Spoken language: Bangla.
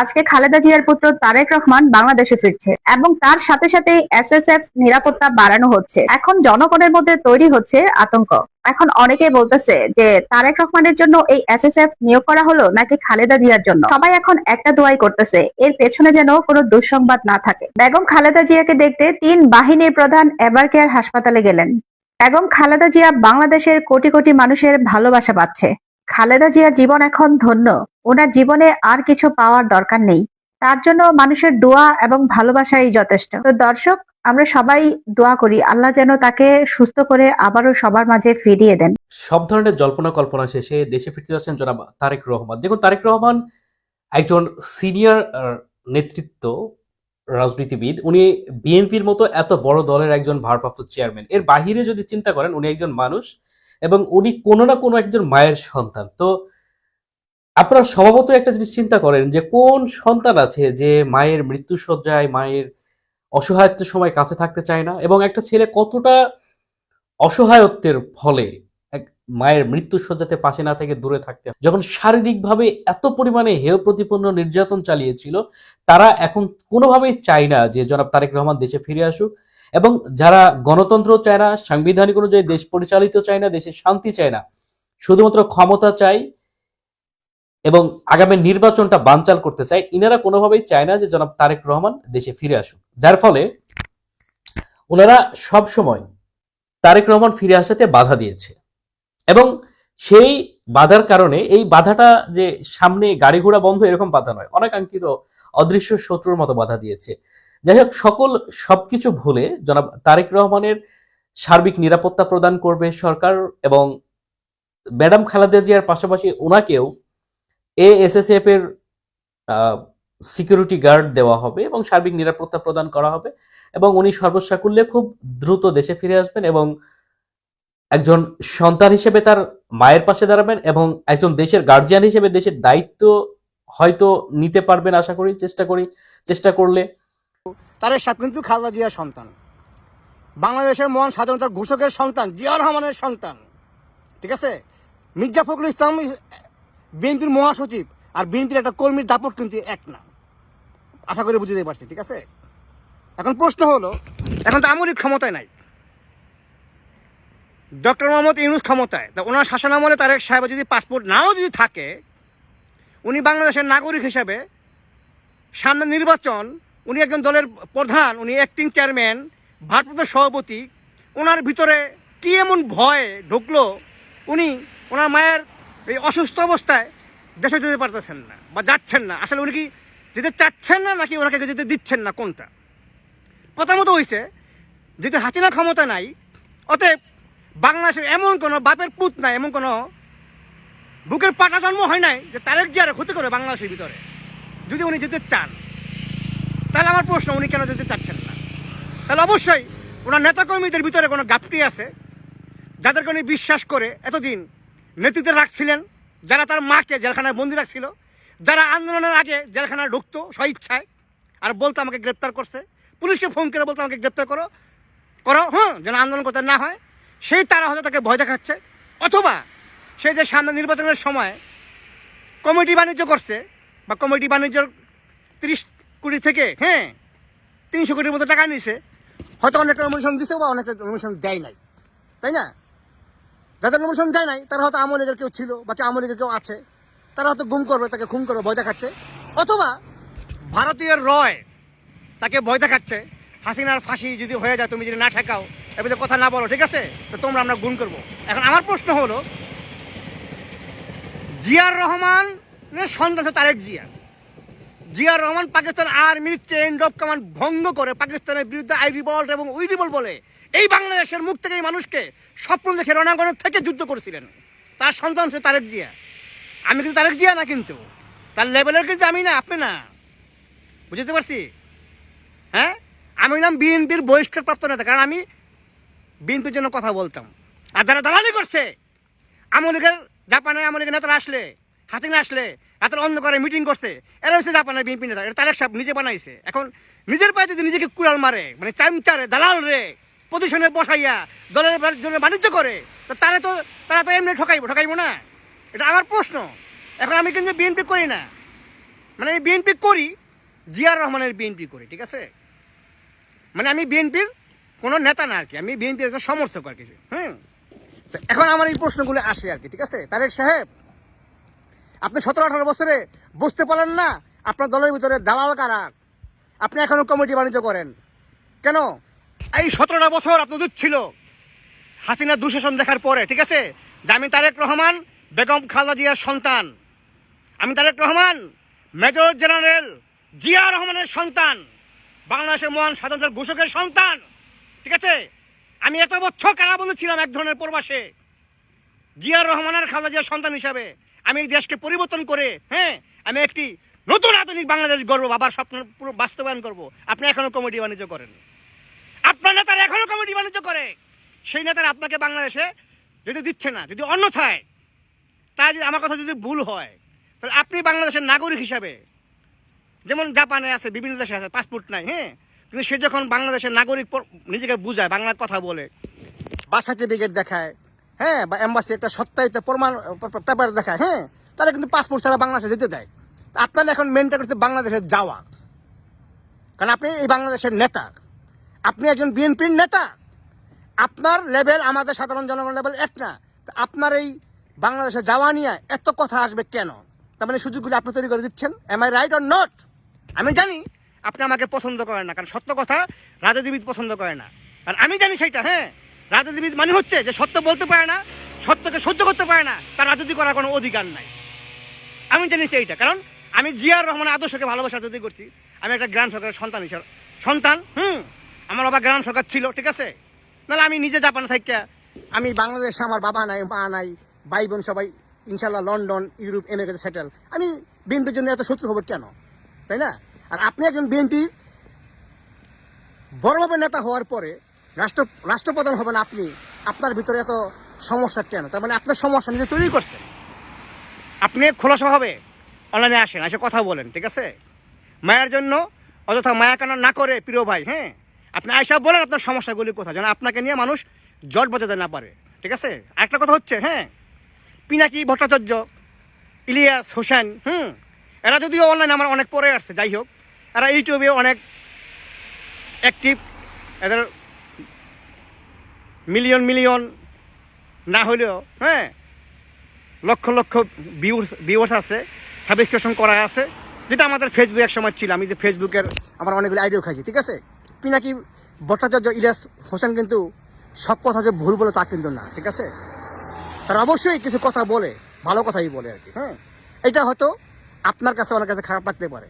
আজকে খালেদা জিয়ার পুত্র তারেক রহমান বাংলাদেশে ফিরছে এবং তার সাথে সাথে এসএসএফ নিরাপত্তা বাড়ানো হচ্ছে। এখন জনগণের মধ্যে তৈরি হচ্ছে আতঙ্ক। এখন অনেকেই বলতেছে যে তারেক রহমানের জন্য এই এসএসএফ নিয়োগ করা হলো নাকি খালেদা জিয়ার জন্য। সবাই এখন একটা দোয়াই করতেছে, এর পেছনে যেন কোনো দুঃসংবাদ না থাকে। বেগম খালেদা জিয়াকে দেখতে ৩ বাহিনীর প্রধান এভারকেয়ার হাসপাতালে গেলেন। বেগম খালেদা জিয়া বাংলাদেশের কোটি কোটি মানুষের ভালোবাসা পাচ্ছে। খালেদা জিয়ার জীবন এখন ধন্য। ওনার জীবনে আর কিছু পাওয়ার দরকার নেই। তার জন্য মানুষের দোয়া এবং ভালোবাসাই যথেষ্ট। তো দর্শক, আমরা সবাই দোয়া করি আল্লাহ যেন তাকে সুস্থ করে আবারও সবার মাঝে ফিরিয়ে দেন। সব ধরনের জল্পনা কল্পনা শেষে দেশে ফিরতে যাচ্ছেন জনাব তারেক রহমান। দেখুন, তারেক রহমান একজন সিনিয়র নেতৃত্ব রাজনীতিবিদ। উনি বিএনপির মতো এত বড় দলের একজন ভারপ্রাপ্ত চেয়ারম্যান। এর বাহিরে যদি চিন্তা করেন, উনি একজন মানুষ এবং উনি কোনো না কোনো একজন মায়ের সন্তান। তো আপনারা স্বভাবত একটা জিনিস চিন্তা করেন যে কোন সন্তান আছে যে মায়ের মৃত্যুশয্যায়, মায়ের অসহায়ত্বের সময় কাছে থাকতে চায় না, এবং একটা ছেলে কতটা অসহায়ত্বের ফলে এক মায়ের মৃত্যুশয্যাতে পাশে না থেকে দূরে থাকতে হয়। যখন শারীরিকভাবে এত পরিমাণে হেয় প্রতিপন্ন নির্যাতন চালিয়েছিল, তারা এখন কোনোভাবেই চায় না যে জনাব তারেক রহমান দেশে ফিরে আসুক। এবং যারা গণতন্ত্র চায় না, সাংবিধানিক অনুযায়ী দেশ পরিচালিত চায় না, দেশে শান্তি চায় না, শুধুমাত্র ক্ষমতা চাই এবং আগামী নির্বাচনটা বানচাল করতে চায়, ইনারা কোনোভাবেই চায় না যে জনাব তারেক রহমান দেশে ফিরে আসুক। যার ফলে ওনারা সব সময় তারেক রহমান ফিরে আসাতে বাধা দিয়েছে। এবং সেই বাধার কারণে, এই বাধাটা যে সামনে গাড়ি ঘোড়া বন্ধ এরকম বাধা নয়, অনাকাঙ্ক্ষিত অদৃশ্য শত্রুর মতো বাধা দিয়েছে। যাই হোক, সবকিছু ভুলে জনাব তারেক রহমানের সার্বিক নিরাপত্তা প্রদান করবে সরকার, এবং ম্যাডাম খালেদা জিয়ার পাশাপাশি ওনাকেও এএসএসএফ এর সিকিউরিটি গার্ড দেওয়া হবে এবং সার্বিক নিরাপত্তা প্রদান করা হবে, এবং উনি সর্বসাকুল্যে খুব দ্রুত দেশে ফিরে আসবেন এবং একজন সন্তান হিসেবে তার মায়ের পাশে দাঁড়াবেন, এবং একজন দেশের গার্জিয়ান হিসেবে দেশের দায়িত্ব হয়তো নিতে পারবেন আশা করি, চেষ্টা করলে। তারেক সাহেব কিন্তু খালেদা জিয়ার সন্তান, বাংলাদেশের মহান স্বাধীনতার ঘোষকের সন্তান, জিয়াউর রহমানের সন্তান। ঠিক আছে, মির্জা ফখরুল ইসলাম বিএনপির মহাসচিব আর বিএনপির একটা কর্মীর দাপট কিন্তু এক না, আশা করি বুঝতে পারছি। ঠিক আছে, এখন প্রশ্ন হলো, এখন তো আমলিক ক্ষমতায় নাই, ডক্টর মোহাম্মদ ইউনূস ক্ষমতায়। তা ওনার শাসনামলে তারেক সাহেব যদি পাসপোর্ট নাও যদি থাকে, উনি বাংলাদেশের নাগরিক হিসাবে সামনে নির্বাচন, উনি একজন দলের প্রধান, উনি অ্যাক্টিং চেয়ারম্যান, ভারপ্রাপ্ত সভাপতি, ওনার ভিতরে কি এমন ভয় ঢুকলো, উনি ওনার মায়ের এই অসুস্থ অবস্থায় দেশে যেতে পারতেছেন না বা যাচ্ছেন না। আসলে উনি কি যেতে চাচ্ছেন না নাকি ওনাকে যেতে দিচ্ছেন না, কোনটা? প্রথমত হয়েছে যেহেতু হাসিনা ক্ষমতা নাই, অতএব বাংলাদেশের এমন কোনো বাপের পুত নাই, এমন কোনো বুকের পাটা জন্ম হয় নাই যে তারেক জিয়ার ক্ষতি করে বাংলাদেশের ভিতরে। যদি উনি যেতে চান, তাহলে আমার প্রশ্ন, উনি কেন যেতে চাচ্ছেন না? তাহলে অবশ্যই ওনার নেতাকর্মীদের ভিতরে কোনো ঘাটতি আছে, যাদেরকে উনি বিশ্বাস করে এতদিন নেতৃত্বে রাখছিলেন, যারা তার মাকে জেলখানায় বন্দি রাখছিল, যারা আন্দোলনের আগে জেলখানায় ঢুকতো স্বইচ্ছায় আর বলতো আমাকে গ্রেপ্তার করছে, পুলিশকে ফোন করে বলতো আমাকে গ্রেপ্তার করো, হ্যাঁ, যেন আন্দোলন করতে না হয়, সেই তারা হয়তো তাকে ভয় দেখাচ্ছে। অথবা সে যে সামনে নির্বাচনের সময় কমিটি বাণিজ্য করছে, বা কমিটি বাণিজ্যর 30 কোটি থেকে 300 কোটির মতো টাকা নিছে, হয়তো অনেকটা নমিনেশন দিছে বা অনেকটা নমিনেশন দেয় নাই, তাই না? যাদের নমিনেশন দেয় নাই তারা হয়তো আওয়ামী লীগের কেউ ছিল বা আওয়ামী লীগের কেউ আছে, তারা হয়তো গুম করবে, তাকে খুন করবে, ভয় দেখাচ্ছে। অথবা ভারতীয় রয় তাকে ভয় দেখাচ্ছে, হাসিনার ফাঁসি যদি হয়ে যায়, তুমি যদি না ঠেকাও, এবার কথা না বলো, ঠিক আছে, তো তোমরা আমরা গুম করবো। এখন আমার প্রশ্ন হলো, জিয়ার রহমানের সন্তান তারেক জিয়ার রহমান পাকিস্তান আর্মির চেইন অফ কমান্ড ভঙ্গ করে পাকিস্তানের বিরুদ্ধে আই রিভল্ট এবং উই রিভল্ট বলে এই বাংলাদেশের মুখ থেকে এই মানুষকে স্বপ্ন দেখে রণাঙ্গনের থেকে যুদ্ধ করেছিলেন। তার সন্তান সে তারেক জিয়া। আমি কিন্তু তারেক জিয়া না, কিন্তু তার লেভেলের কিন্তু আমি না, আপনি না, বুঝতে পারছি? হ্যাঁ, আমি নাম বিএনপির বহিষ্কারপ্রাপ্ত নেতা, কারণ আমি বিএনপির জন্য কথা বলতাম। আর যারা দালালি করছে, আওয়ামী লীগের জাপানের আওয়ামী লীগের নেতারা আসলে, হাসিনা আসলে রাতের অন্ধকারে মিটিং করছে, এরা হচ্ছে জাপানের বিএনপি নেতা, এটা তারেক সাহেব নিজে বানাইছে। এখন নিজের পায়ে যদি নিজেকে কুড়াল মারে, মানে চামচারে দালাল রে পজিশনে বসাইয়া দলের জন্য বাণিজ্য করে, তো তারা তো এমনি ঠকাইবো না? এটা আমার প্রশ্ন। এখন আমি কিন্তু বিএনপি করি না, মানে আমি বিএনপি করি, জিয়াউর রহমানের বিএনপি করি, ঠিক আছে? মানে আমি বিএনপির কোনো নেতা না আর কি, আমি বিএনপির একজন সমর্থক আর কি। তো এখন আমার এই প্রশ্নগুলো আসে আর কি, ঠিক আছে? তারেক সাহেব, আপনি 17-18 বছরে বুঝতে পারলেন না আপনার দলের ভিতরে দালাল কারা? আপনি এখনো কমিটি বাণিজ্য করেন কেন? এই 17টা বছর আপনাদের ছিল হাসিনার দুঃশাসন দেখার পরে, ঠিক আছে? যে আমি তারেক রহমান বেগম খালেদা জিয়ার সন্তান, আমি তারেক রহমান মেজর জেনারেল জিয়া রহমানের সন্তান, বাংলাদেশের মহান স্বাধীনতার ঘোষকের সন্তান, ঠিক আছে? আমি এত বছর কারাবন্দী ছিলাম এক ধরনের প্রবাসে, জিয়া রহমানের খালেদা জিয়ার সন্তান হিসাবে আমি এই দেশকে পরিবর্তন করে, আমি একটি নতুন আধুনিক বাংলাদেশ গর্ব, বাবার স্বপ্ন পুরো বাস্তবায়ন করব। আপনি এখনো কমিটি বাণিজ্য করেন, আপনার নেতারা এখনো কমিটি বাণিজ্য করে। সেই নেতারা আপনাকে বাংলাদেশে যদি দিচ্ছে না, যদি অন্যথায়, তাই যদি আমার কথা যদি ভুল হয়, তাহলে আপনি বাংলাদেশের নাগরিক হিসাবে, যেমন জাপানে আছে, বিভিন্ন দেশে আছে, পাসপোর্ট নাই, কিন্তু সে যখন বাংলাদেশের নাগরিক নিজেকে বুঝায়, বাংলা কথা বলে, বার্থ সার্টিফিকেট দেখায়, বা এম্বাসি একটা সত্যায়িত প্রমাণ পেপার দেখায়, তাহলে কিন্তু পাসপোর্ট ছাড়া বাংলাদেশে যেতে দেয়। আপনার এখন মেনটা করছে বাংলাদেশে যাওয়া, কারণ আপনি এই বাংলাদেশের নেতা, আপনি একজন বিএনপির নেতা, আপনার লেভেল আমাদের সাধারণ জনগণ লেভেল এক না। আপনার এই বাংলাদেশে যাওয়া নিয়ে এত কথা আসবে কেন? তার মানে সুযোগগুলি আপনি তৈরি করে দিচ্ছেন। Am I right or not? আমি জানি আপনি আমাকে পছন্দ করেন না, কারণ সত্য কথা রাজনীতিবিদ পছন্দ করে না, আর আমি জানি সেইটা। রাজনীতিবিদ মানে হচ্ছে যে সত্য বলতে পারে না, সত্যকে সহ্য করতে পারে না, তার রাজনীতি করার কোনো অধিকার নাই। আমি জানি সেইটা, কারণ আমি জিয়াউর রহমানের আদর্শকে ভালোবাসা রাজনীতি করছি। আমি একটা গ্রাম সরকারের সন্তান। আমার বাবা গ্রাম সরকার ছিল, ঠিক আছে? নাহলে আমি নিজে জাপানে থাকি, আমি বাংলাদেশে আমার বাবা নাই, মা নাই, ভাই বোন সবাই ইনশাল্লাহ লন্ডন, ইউরোপ, আমেরিকাতে সেটেল। আমি বিএনপির জন্য এত শত্রু হবো কেন, তাই না? আর আপনি একজন বিএনপি বড়ভাবে নেতা হওয়ার পরে রাষ্ট্রপ্রধান হবেন আপনি, আপনার ভিতরে এত সমস্যা কেন? তার মানে আপনার সমস্যা নিজে তৈরি করছেন। আপনি খোলাসাভাবে অনলাইনে আসেন, এসে কথা বলেন, ঠিক আছে? মায়ের জন্য অযথা মায়া কান্না না করে, প্রিয় ভাই, আপনি আয়সা বলেন আপনার সমস্যাগুলি কোথায়, যেন আপনাকে নিয়ে মানুষ জট বাজাতে না পারে, ঠিক আছে? আরেকটা কথা হচ্ছে, পিনাকি ভট্টাচার্য, ইলিয়াস হোসেন, এরা যদিও অনলাইনে আমার অনেক পরে আসছে, যাই হোক, এরা ইউটিউবে অনেক অ্যাক্টিভ, এদের মিলিয়ন না হলেও লক্ষ লক্ষ ভিউয়ার্স আছে, সাবস্ক্রিপশন করা আছে, যেটা আমাদের ফেসবুক এক সময় ছিল। আমি যে ফেসবুকের আমার অনেকগুলো আইডিয়া খাইছি, ঠিক আছে? পিনাকি ভট্টাচার্য, ইলিয়াস হোসেন কিন্তু সব কথা যে ভুল বলে তা কিন্তু না, ঠিক আছে? তারা অবশ্যই কিছু কথা বলে, ভালো কথাই বলে আর কি। এটা হয়তো আপনার কাছে, আমার কাছে খারাপ লাগতে পারে।